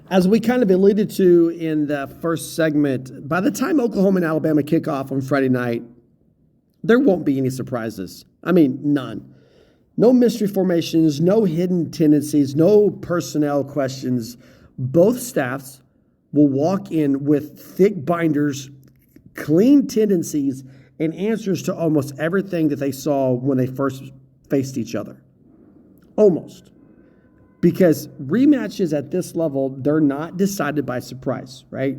As we kind of alluded to in the first segment, by the time Oklahoma and Alabama kick off on Friday night, there won't be any surprises. I mean, none. No mystery formations, no hidden tendencies, no personnel questions. Both staffs will walk in with thick binders, clean tendencies, and answers to almost everything that they saw when they first faced each other. Almost. Because rematches at this level, they're not decided by surprise, right?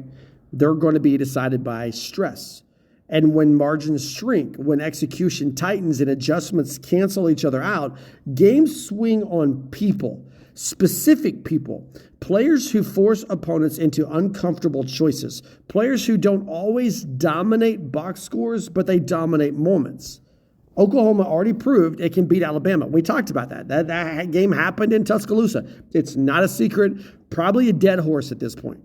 They're going to be decided by stress. And when margins shrink, when execution tightens and adjustments cancel each other out, games swing on people, specific people, players who force opponents into uncomfortable choices, players who don't always dominate box scores, but they dominate moments. Oklahoma already proved it can beat Alabama. We talked about that. That game happened in Tuscaloosa. It's not a secret, probably a dead horse at this point.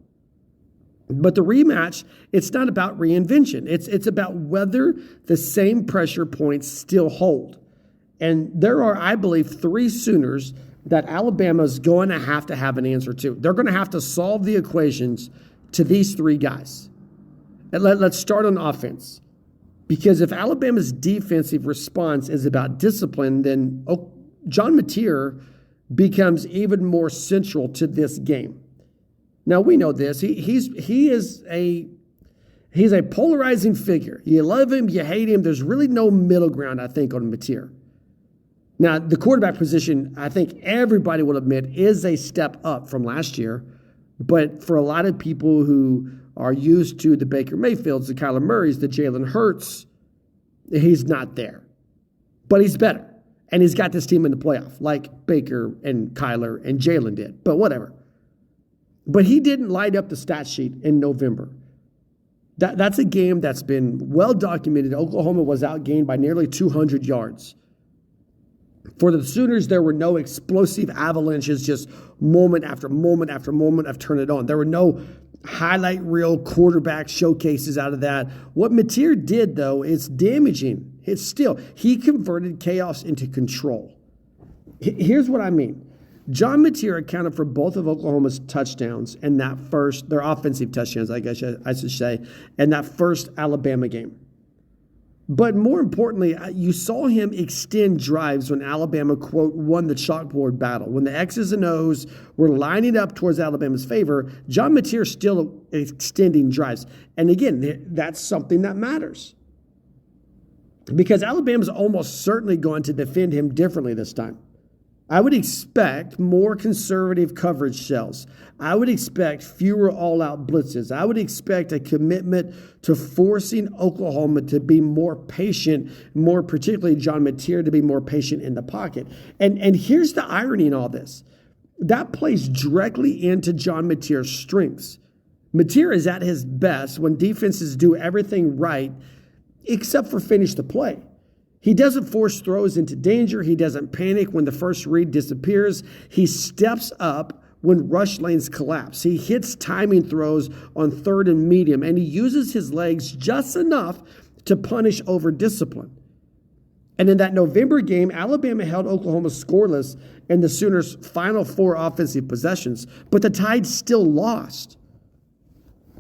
But the rematch, it's not about reinvention. It's about whether the same pressure points still hold. And there are, I believe, 3 Sooners that Alabama's going to have an answer to. They're going to have to solve the equations to these 3 guys. And let's start on offense. Because if Alabama's defensive response is about discipline, then John Mateer becomes even more central to this game. Now we know this. He's a polarizing figure. You love him, you hate him. There's really no middle ground, I think, on Mateer. Now, the quarterback position, I think everybody will admit, is a step up from last year. But for a lot of people who are used to the Baker Mayfields, the Kyler Murrays, the Jalen Hurts, he's not there. But he's better. And he's got this team in the playoff, like Baker and Kyler and Jalen did. But whatever. But he didn't light up the stat sheet in November. That's a game that's been well documented. Oklahoma was outgained by nearly 200 yards. For the Sooners, there were no explosive avalanches, just moment after moment after moment of turn it on. There were no highlight reel quarterback showcases out of that. What Mateer did, though, is damaging. He converted chaos into control. Here's what I mean. John Mateer accounted for both of Oklahoma's touchdowns in their offensive touchdowns, I guess I should say, in that first Alabama game. But more importantly, you saw him extend drives when Alabama, quote, won the chalkboard battle. When the X's and O's were lining up towards Alabama's favor, John Mateer still extending drives. And again, that's something that matters. Because Alabama's almost certainly going to defend him differently this time. I would expect more conservative coverage shells. I would expect fewer all-out blitzes. I would expect a commitment to forcing Oklahoma to be more patient, more particularly John Mateer to be more patient in the pocket. And here's the irony in all this. That plays directly into John Mateer's strengths. Mateer is at his best when defenses do everything right except for finish the play. He doesn't force throws into danger. He doesn't panic when the first read disappears. He steps up when rush lanes collapse. He hits timing throws on third and medium, and he uses his legs just enough to punish over discipline. And in that November game, Alabama held Oklahoma scoreless in the Sooners' final 4 offensive possessions, but the Tide still lost.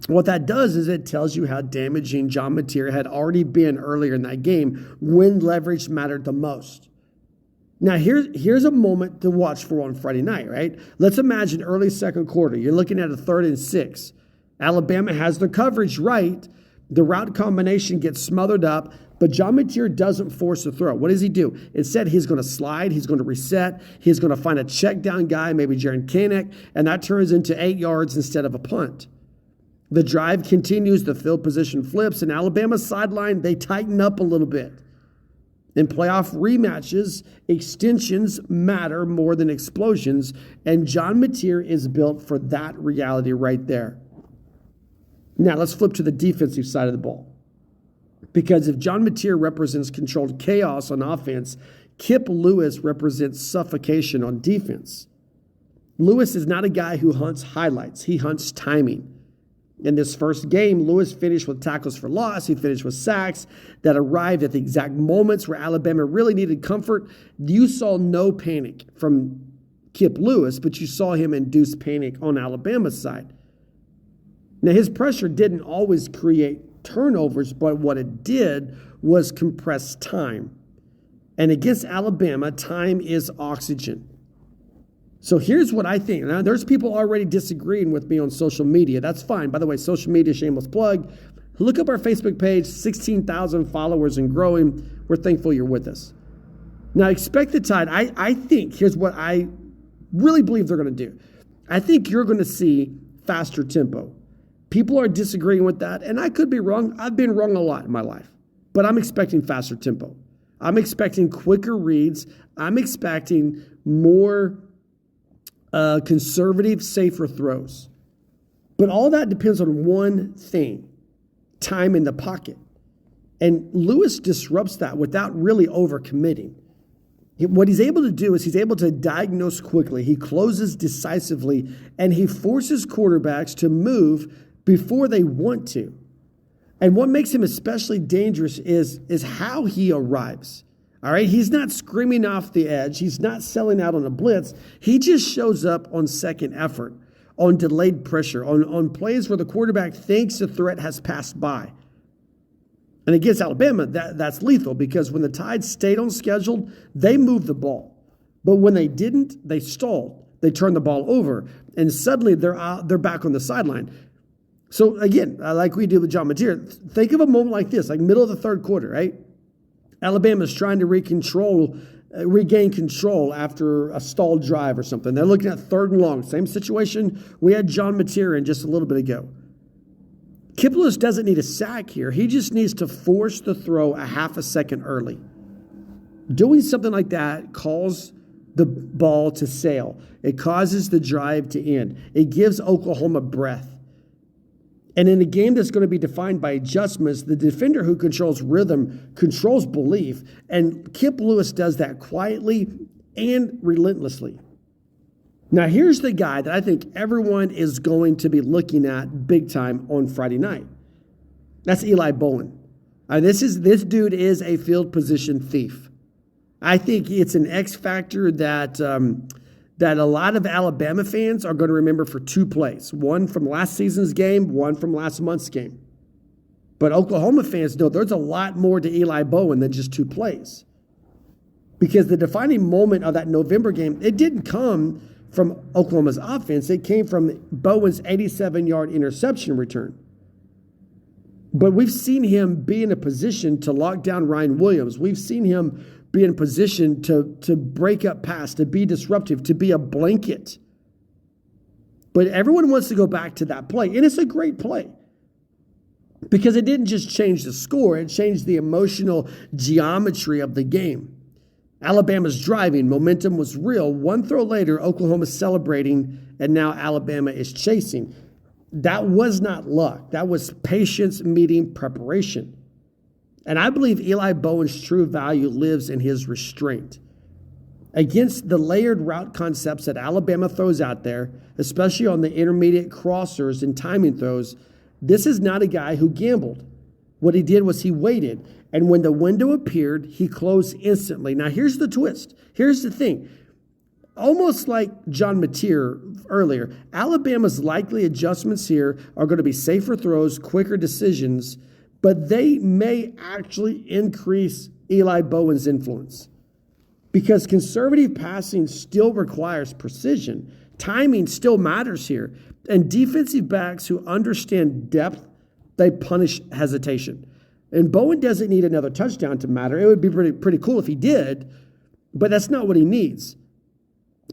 What that does is it tells you how damaging John Mateer had already been earlier in that game when leverage mattered the most. Now, here's a moment to watch for on Friday night, right? Let's imagine early second quarter. You're looking at a 3rd and 6. Alabama has the coverage right. The route combination gets smothered up, but John Mateer doesn't force a throw. What does he do? Instead, he's going to slide. He's going to reset. He's going to find a check down guy, maybe Jaron Kanak, and that turns into 8 yards instead of a punt. The drive continues, the field position flips, and Alabama's sideline, they tighten up a little bit. In playoff rematches, extensions matter more than explosions, and John Mateer is built for that reality right there. Now, let's flip to the defensive side of the ball. Because if John Mateer represents controlled chaos on offense, Kip Lewis represents suffocation on defense. Lewis is not a guy who hunts highlights. He hunts timing. In this first game, Lewis finished with tackles for loss. He finished with sacks that arrived at the exact moments where Alabama really needed comfort. You saw no panic from Kip Lewis, but you saw him induce panic on Alabama's side. Now, his pressure didn't always create turnovers, but what it did was compress time. And against Alabama, time is oxygen. So here's what I think. Now, there's people already disagreeing with me on social media. That's fine. By the way, social media, shameless plug. Look up our Facebook page, 16,000 followers and growing. We're thankful you're with us. Now, expect the Tide. I think, here's what I really believe they're going to do. I think you're going to see faster tempo. People are disagreeing with that, and I could be wrong. I've been wrong a lot in my life, but I'm expecting faster tempo. I'm expecting quicker reads. I'm expecting more conservative, safer throws. But all that depends on one thing: time in the pocket. And Lewis disrupts that without really overcommitting. What he's able to do is he's able to diagnose quickly. He closes decisively, and he forces quarterbacks to move before they want to. And what makes him especially dangerous is how he arrives. All right, he's not screaming off the edge. He's not selling out on a blitz. He just shows up on second effort, on delayed pressure, on plays where the quarterback thinks the threat has passed by. And against Alabama, that's lethal, because when the Tide stayed on schedule, they moved the ball. But when they didn't, they stalled. They turned the ball over, and suddenly they're back on the sideline. So again, like we did with John Mateer, think of a moment like this, like middle of the third quarter, right? Alabama's trying to regain control after a stalled drive or something. They're looking at third and long. Same situation we had John Mateer in just a little bit ago. Kip Lewis doesn't need a sack here. He just needs to force the throw a half a second early. Doing something like that calls the ball to sail. It causes the drive to end. It gives Oklahoma breath. And in a game that's going to be defined by adjustments, the defender who controls rhythm controls belief. And Kip Lewis does that quietly and relentlessly. Now, here's the guy that I think everyone is going to be looking at big time on Friday night. That's Eli Bowen. This dude is a field position thief. I think it's an X factor that a lot of Alabama fans are going to remember for two plays. One from last season's game, one from last month's game. But Oklahoma fans know there's a lot more to Eli Bowen than just two plays. Because the defining moment of that November game, it didn't come from Oklahoma's offense. It came from Bowen's 87-yard interception return. But we've seen him be in a position to lock down Ryan Williams. We've seen him be in a position to break up pass, to be disruptive, to be a blanket. But everyone wants to go back to that play, and it's a great play. Because it didn't just change the score, it changed the emotional geometry of the game. Alabama's driving, momentum was real. One throw later, Oklahoma's celebrating, and now Alabama is chasing. That was not luck. That was patience meeting preparation. And I believe Eli Bowen's true value lives in his restraint. Against the layered route concepts that Alabama throws out there, especially on the intermediate crossers and timing throws, this is not a guy who gambled. What he did was he waited. And when the window appeared, he closed instantly. Now, here's the twist. Here's the thing. Almost like John Mateer earlier, Alabama's likely adjustments here are going to be safer throws, quicker decisions, but they may actually increase Eli Bowen's influence. Because conservative passing still requires precision. Timing still matters here. And defensive backs who understand depth, they punish hesitation. And Bowen doesn't need another touchdown to matter. It would be pretty cool if he did, but that's not what he needs.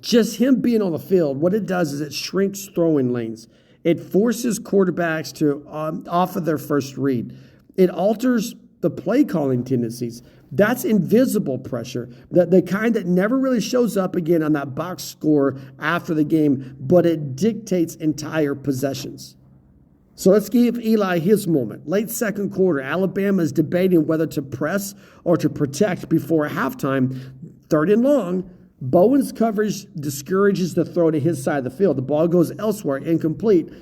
Just him being on the field, what it does is it shrinks throwing lanes. It forces quarterbacks to off of their first read. It alters the play calling tendencies. That's invisible pressure, the kind that never really shows up again on that box score after the game, but it dictates entire possessions. So let's give Eli his moment. Late second quarter, Alabama is debating whether to press or to protect before halftime. Third and long, Bowen's coverage discourages the throw to his side of the field. The ball goes elsewhere, incomplete.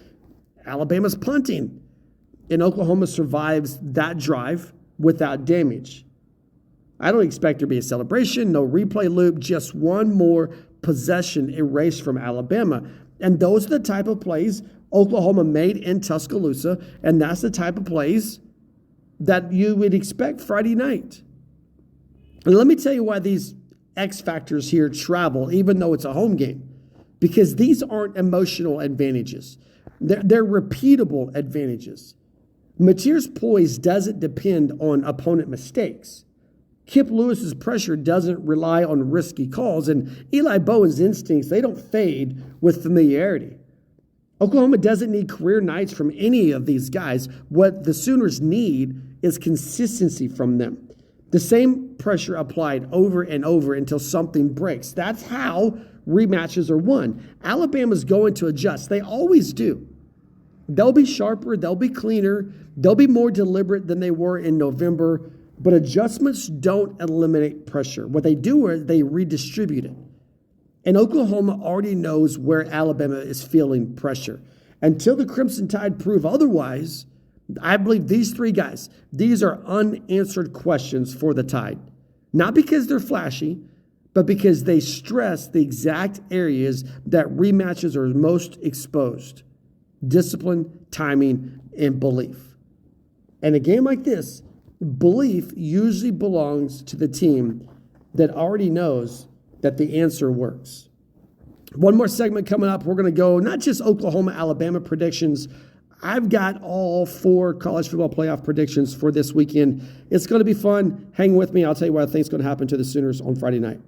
Alabama's punting. And Oklahoma survives that drive without damage. I don't expect there to be a celebration, no replay loop, just one more possession erased from Alabama. And those are the type of plays Oklahoma made in Tuscaloosa, and that's the type of plays that you would expect Friday night. And let me tell you why these X factors here travel, even though it's a home game, because these aren't emotional advantages. They're repeatable advantages. Mateer's poise doesn't depend on opponent mistakes. Kip Lewis's pressure doesn't rely on risky calls, and Eli Bowen's instincts, they don't fade with familiarity. Oklahoma doesn't need career nights from any of these guys. What the Sooners need is consistency from them. The same pressure applied over and over until something breaks. That's how rematches are won. Alabama's going to adjust. They always do. They'll be sharper. They'll be cleaner. They'll be more deliberate than they were in November. But adjustments don't eliminate pressure. What they do is they redistribute it. And Oklahoma already knows where Alabama is feeling pressure. Until the Crimson Tide prove otherwise, I believe these three guys, these are unanswered questions for the Tide. Not because they're flashy, but because they stress the exact areas that rematches are most exposed: discipline, timing, and belief. And a game like this, belief usually belongs to the team that already knows that the answer works. One more segment coming up. We're going to go not just Oklahoma, Alabama predictions. I've got all 4 college football playoff predictions for this weekend. It's going to be fun. Hang with me. I'll tell you what I think is going to happen to the Sooners on Friday night.